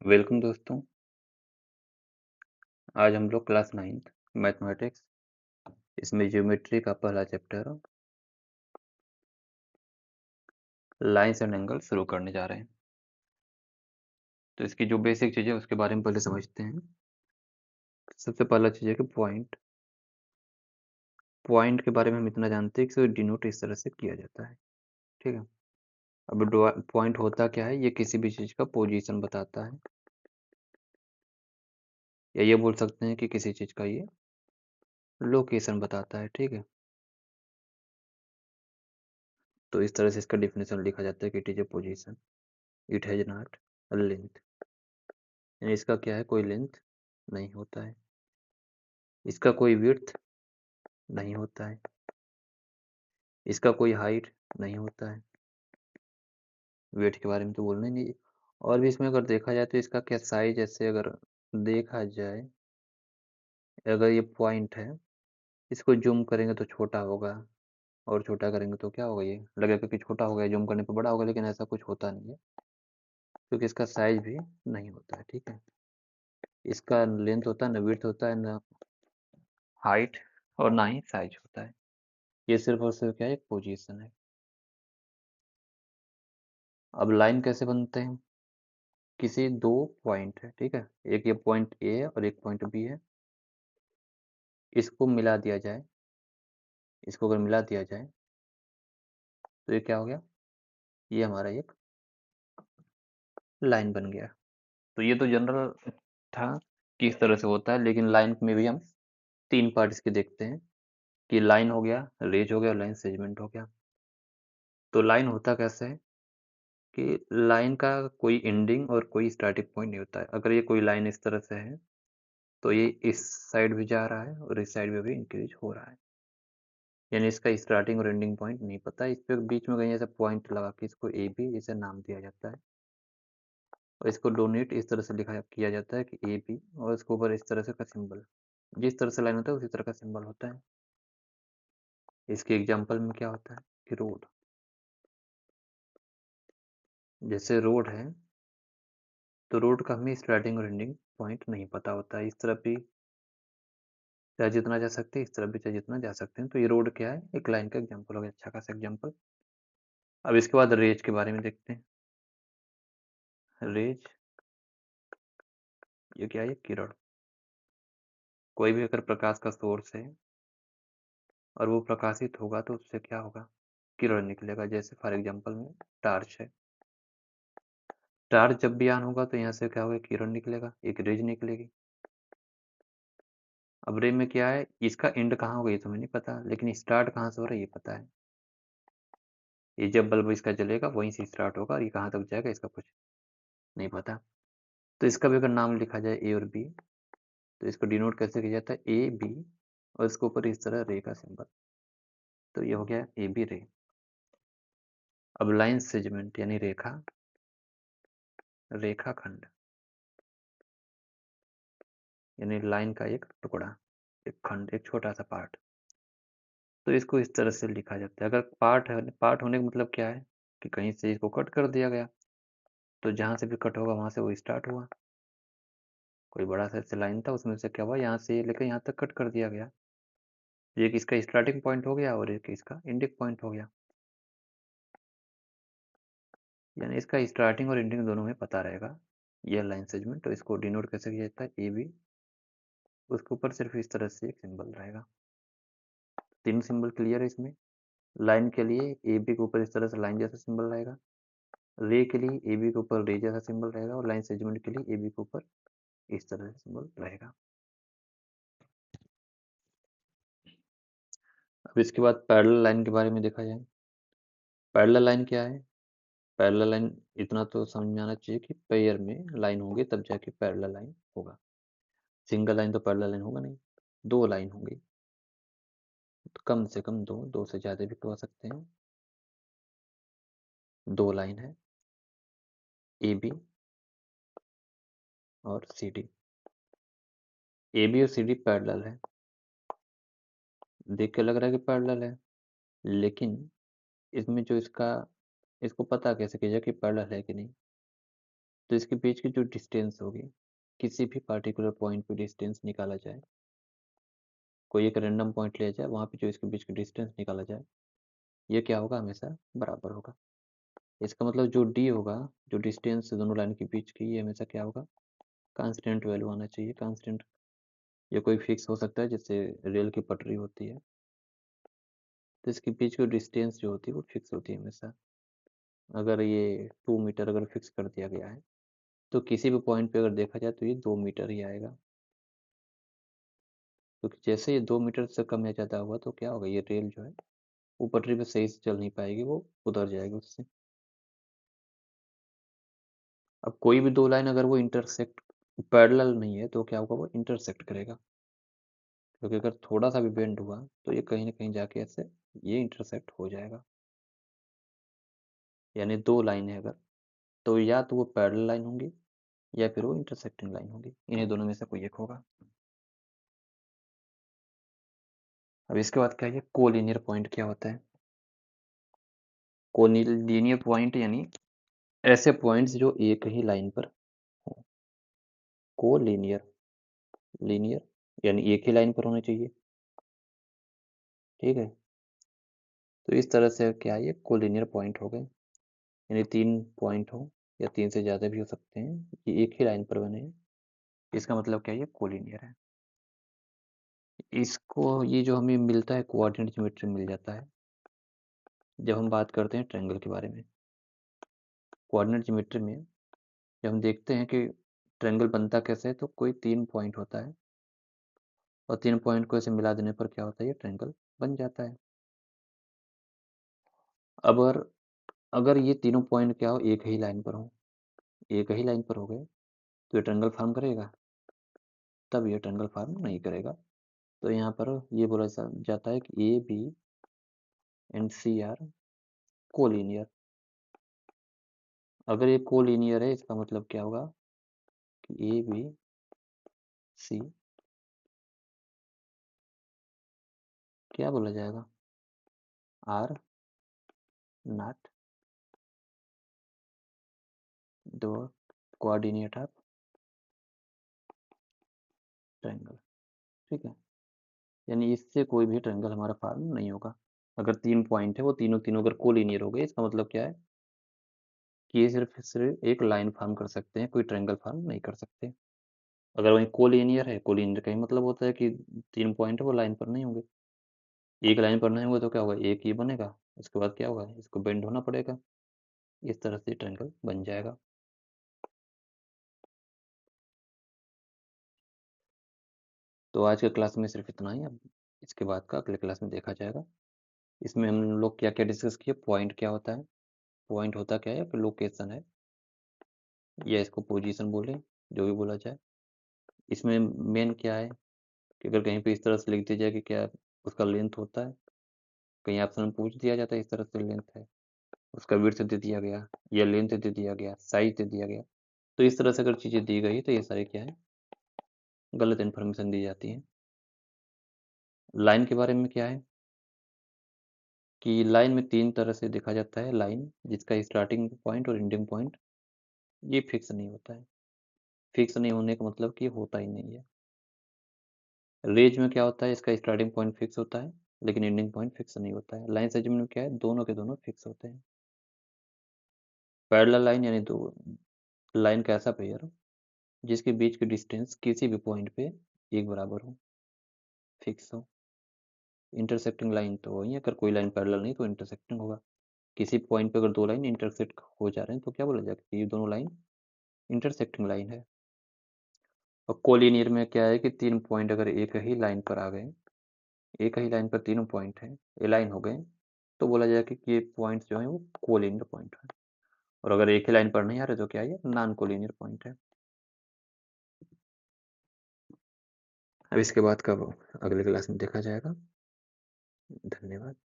Welcome दोस्तों। आज हम लोग क्लास 9th मैथमेटिक्स इसमें ज्योमेट्री का पहला चैप्टर लाइंस एंड एंगल शुरू करने जा रहे हैं। तो इसकी जो बेसिक चीज़ है उसके बारे में पहले समझते हैं। सबसे पहला चीज़ है कि पॉइंट के बारे में हम इतना जानते हैं कि इसे डिनोट इस तरह से किया जाता है। ठीक है। अब पॉइंट होता क्या है, ये किसी भी चीज़ का पोजीशन बताता है, या ये बोल सकते हैं कि किसी चीज़ का ये लोकेशन बताता है। ठीक है। तो इस तरह से इसका डिफिनेशन लिखा जाता है कि it is a position, it has not a length. यानी इसका क्या है, कोई लेंथ नहीं होता है, इसका कोई विड्थ नहीं होता है, इसका कोई हाइट नहीं होता है। वेट के बारे में तो बोलना ही नहीं। और भी इसमें अगर देखा जाए तो इसका क्या साइज, ऐसे अगर देखा जाए, अगर ये पॉइंट है, इसको जूम करेंगे तो छोटा होगा, और छोटा करेंगे तो क्या होगा, ये लगेगा कि छोटा हो गया, जूम करने पर बड़ा होगा, लेकिन ऐसा कुछ होता नहीं है, क्योंकि इसका साइज भी नहीं होता है। ठीक है। इसका लेंथ होता है, ना विड्थ होता है, ना हाइट, और ना ही साइज होता है। ये सिर्फ और सिर्फ क्या है, एक पोजीशन है। अब लाइन कैसे बनते हैं, किसी दो पॉइंट है, ठीक है, एक ये पॉइंट ए है और एक पॉइंट बी है, इसको मिला दिया जाए, इसको अगर मिला दिया जाए तो ये क्या हो गया, ये हमारा एक लाइन बन गया। तो ये तो जनरल था कि इस तरह से होता है, लेकिन लाइन में भी हम तीन पार्ट इसके देखते हैं, कि लाइन हो गया, रेज हो गया और लाइन सेगमेंट हो गया। तो लाइन होता कैसे है कि लाइन का कोई एंडिंग और कोई स्टार्टिंग पॉइंट नहीं होता है। अगर ये कोई लाइन इस तरह से है तो ये इस साइड भी जा रहा है और इस साइड में भी इंक्रीज हो रहा है, यानी इसका स्टार्टिंग और एंडिंग पॉइंट नहीं पता। इस पे बीच में कहीं ऐसा पॉइंट लगा के इसको ए बी इसे नाम दिया जाता है, और इसको डोनेट इस तरह से लिखा किया जाता है कि ए बी, और इसके ऊपर इस तरह से का सिंबल, जिस तरह से लाइन होता है उसी तरह का सिंबल होता है। इसके एग्जाम्पल में क्या होता है कि रोड, जैसे रोड है तो रोड का हमें स्टार्टिंग और एंडिंग पॉइंट नहीं पता होता है। इस तरफ भी चाहे जितना जा सकते हैं, इस तरफ भी चाहे जितना जा सकते हैं। तो ये रोड क्या है, एक लाइन का एग्जाम्पल हो गया, अच्छा खासा एग्जाम्पल। अब इसके बाद रेज के बारे में देखते हैं। रेज ये क्या है, किरण। कोई भी अगर प्रकाश का सोर्स है और वो प्रकाशित होगा तो उससे क्या होगा, किरण निकलेगा। जैसे फॉर एग्जांपल में टार्च है, टार्च जब भी ऑन होगा तो यहाँ से क्या होगा, किरण निकलेगा, एक रेज निकलेगी। अब रे में क्या है, इसका एंड कहाँ होगा ये तो हमें नहीं पता, लेकिन स्टार्ट कहाँ से हो रहा है ये पता है। ये जब बल्ब इसका जलेगा वहीं से स्टार्ट होगा, और ये कहाँ तक जाएगा इसका कुछ नहीं पता। तो इसका भी अगर नाम लिखा जाए ए और बी, तो इसको डिनोट कैसे किया जाता है, ए बी, और इसके ऊपर इस तरह रे का सिंबल, तो ये हो गया ए बी रे। अब लाइन सेगमेंट यानी रेखा, रेखाखंड, यानी लाइन का एक टुकड़ा, एक खंड, एक छोटा सा पार्ट। तो इसको इस तरह से लिखा जाता है। अगर पार्ट है, पार्ट होने का मतलब क्या है कि कहीं से इसको कट कर दिया गया, तो जहां से भी कट होगा वहां से वो स्टार्ट हुआ। कोई बड़ा सा ऐसे लाइन था, उसमें से क्या हुआ, यहाँ से लेकर यहाँ तक कट कर दिया गया, एक इसका स्टार्टिंग पॉइंट हो गया और एक इसका एंडिंग पॉइंट हो गया। यानी इसका स्टार्टिंग और एंडिंग दोनों में पता रहेगा यह लाइन सेगमेंट। तो इसको डिनोट कैसे किया जाता है, ए बी, उसके ऊपर सिर्फ इस तरह से एक सिंबल रहेगा। तीन सिंबल क्लियर है इसमें। लाइन के लिए ए बी के ऊपर इस तरह से लाइन जैसा सिंबल रहेगा, रे के लिए ए बी के ऊपर रे जैसा सिंबल रहेगा, और लाइन सेगमेंट के लिए ए बी के ऊपर इस तरह से सिंबल रहेगा। अब इसके बाद पैरेलल लाइन के बारे में देखा जाए। पैरेलल लाइन क्या है, पैरेलल लाइन इतना तो समझ में आना चाहिए कि पेयर में लाइन होगी तब जाके पैरेलल लाइन होगा। सिंगल लाइन तो पैरेलल लाइन होगा नहीं, दो लाइन होंगी, तो कम से कम दो, दो से ज्यादा भी करवा सकते हैं। दो लाइन है, ए बी और सी डी। ए बी और सी डी पैरेलल है, देख के लग रहा है कि पैरेलल है, लेकिन इसमें जो इसका, इसको पता कैसे कीजिए कि पैरेलल है कि नहीं। तो इसके बीच की जो डिस्टेंस होगी, किसी भी पार्टिकुलर पॉइंट पे डिस्टेंस निकाला जाए, कोई एक रैंडम पॉइंट लिया जाए, वहाँ पे जो इसके बीच की डिस्टेंस निकाला जाए, ये क्या होगा, हमेशा बराबर होगा। इसका मतलब जो डी होगा, जो डिस्टेंस दोनों लाइन के बीच की, ये हमेशा क्या होगा, कांस्टेंट वैल्यू आना चाहिए। कांस्टेंट ये कोई फिक्स हो सकता है, जैसे रेल की पटरी होती है, तो इसके बीच की डिस्टेंस जो होती है वो फिक्स होती है हमेशा। अगर ये 2 मीटर अगर फिक्स कर दिया गया है, तो किसी भी पॉइंट पे अगर देखा जाए तो ये 2 मीटर ही आएगा, क्योंकि जैसे ये 2 मीटर से कम या ज़्यादा हुआ तो क्या होगा, ये रेल जो है वो पटरी पे सही से चल नहीं पाएगी, वो उधर जाएगी उससे। अब कोई भी दो लाइन अगर वो इंटरसेक्ट पैरेलल नहीं है तो क्या होगा, वो इंटरसेक्ट करेगा, क्योंकि अगर थोड़ा सा भी बेंड हुआ तो ये कहीं ना कहीं जाके ऐसे ये इंटरसेक्ट हो जाएगा। यानी दो लाइन है अगर, तो या तो वो पैरेलल लाइन होंगी या फिर वो इंटरसेक्टिंग लाइन होगी, इन्हीं दोनों में से कोई एक होगा। अब इसके बाद क्या है, कोलिनियर पॉइंट क्या होता है। कोलिनियर पॉइंट यानी ऐसे पॉइंट्स जो एक ही लाइन पर हो। कोलिनियर, लीनियर यानी एक ही लाइन पर होने चाहिए, ठीक है। तो इस तरह से क्या है, ये कोलिनियर पॉइंट हो गए, यानी 3 पॉइंट हो या 3 से ज़्यादा भी हो सकते हैं, ये एक ही लाइन पर बने हैं, इसका मतलब क्या है, ये कोलिनियर है। इसको ये जो हमें मिलता है कोऑर्डिनेट ज्योमेट्री मिल जाता है जब हम बात करते हैं ट्रायंगल के बारे में। कोऑर्डिनेट ज्योमेट्री में जब हम देखते हैं कि ट्रायंगल बनता कैसे है, तो कोई 3 पॉइंट होता है और 3 पॉइंट को ऐसे मिला देने पर क्या होता है, ये ट्रायंगल बन जाता है। अब अगर अगर ये तीनों पॉइंट क्या हो, एक ही लाइन पर हो, एक ही लाइन पर हो गए, तो ये ट्रायंगल फॉर्म करेगा, तब ये ट्रायंगल फॉर्म नहीं करेगा। तो यहाँ पर ये बोला जाता है कि A B and C are collinear. अगर ये कोलिनियर है, इसका मतलब क्या होगा कि ए बी सी क्या बोला जाएगा, are not the coordinate of triangle, ठीक है। यानी इससे कोई भी ट्रायंगल हमारा फॉर्म नहीं होगा। अगर 3 पॉइंट है, वो तीनों तीनों अगर कोलिनियर हो गए, इसका मतलब क्या है कि ये सिर्फ एक लाइन फॉर्म कर सकते हैं, कोई ट्रायंगल फॉर्म नहीं कर सकते। अगर वहीं कोलिनियर है, कोलिनियर का ही मतलब होता है कि 3 पॉइंट है वो लाइन पर नहीं होंगे। एक लाइन पर नहीं होंगे तो क्या होगा, एक ही बनेगा, उसके बाद क्या होगा, इसको बेंड होना पड़ेगा, इस तरह से ट्रायंगल बन जाएगा। तो आज के क्लास में सिर्फ इतना ही, अब इसके बाद का अगले क्लास में देखा जाएगा। इसमें हम लोग क्या क्या डिस्कस किए, पॉइंट क्या होता है, पॉइंट होता क्या है, फिर लोकेशन है या इसको पोजीशन बोले, जो भी बोला जाए। इसमें मेन क्या है कि अगर कहीं पे इस तरह से लिख दिया जाए कि क्या उसका लेंथ होता है, कहीं ऑप्शन में पूछ दिया जाता है इस तरह से लेंथ है, उसका विड्थ दे दिया गया या लेंथ दे दिया गया, साइज दे दिया गया, तो इस तरह से अगर चीज़ें दी गई तो ये सारी क्या है, गलत इन्फॉर्मेशन दी जाती है। लाइन के बारे में क्या है कि लाइन में 3 तरह से देखा जाता है, लाइन जिसका स्टार्टिंग पॉइंट और एंडिंग पॉइंट ये फिक्स नहीं होता है। फिक्स नहीं होने का मतलब कि होता ही नहीं है। रेंज में क्या होता है, इसका स्टार्टिंग पॉइंट फिक्स होता है लेकिन एंडिंग पॉइंट फिक्स नहीं होता है। लाइन सेगमेंट में क्या है, दोनों के दोनों फिक्स होते हैं। पैरेलल लाइन यानी दो लाइन का ऐसा पेयर जिसके बीच की डिस्टेंस किसी भी पॉइंट पे एक बराबर हो, फिक्स हो। इंटरसेक्टिंग लाइन तो वही है, अगर कोई लाइन पैरेलल नहीं तो इंटरसेक्टिंग होगा। किसी पॉइंट पे अगर दो लाइन इंटरसेक्ट हो जा रहे हैं तो क्या बोला जाएगा कि ये दोनों लाइन इंटरसेक्टिंग लाइन है। और कोलिनियर में क्या है कि 3 पॉइंट अगर एक ही लाइन पर आ गए, एक ही लाइन पर तीनों पॉइंट हैं, अलाइन हो गए, तो बोला जाएगा कि ये पॉइंट्स जो हैं वो कोलिनियर पॉइंट है। और अगर एक ही लाइन पर नहीं आ रहे तो क्या है, ये नॉन कोलिनियर पॉइंट है। अब इसके बाद का अगले क्लास में देखा जाएगा। धन्यवाद।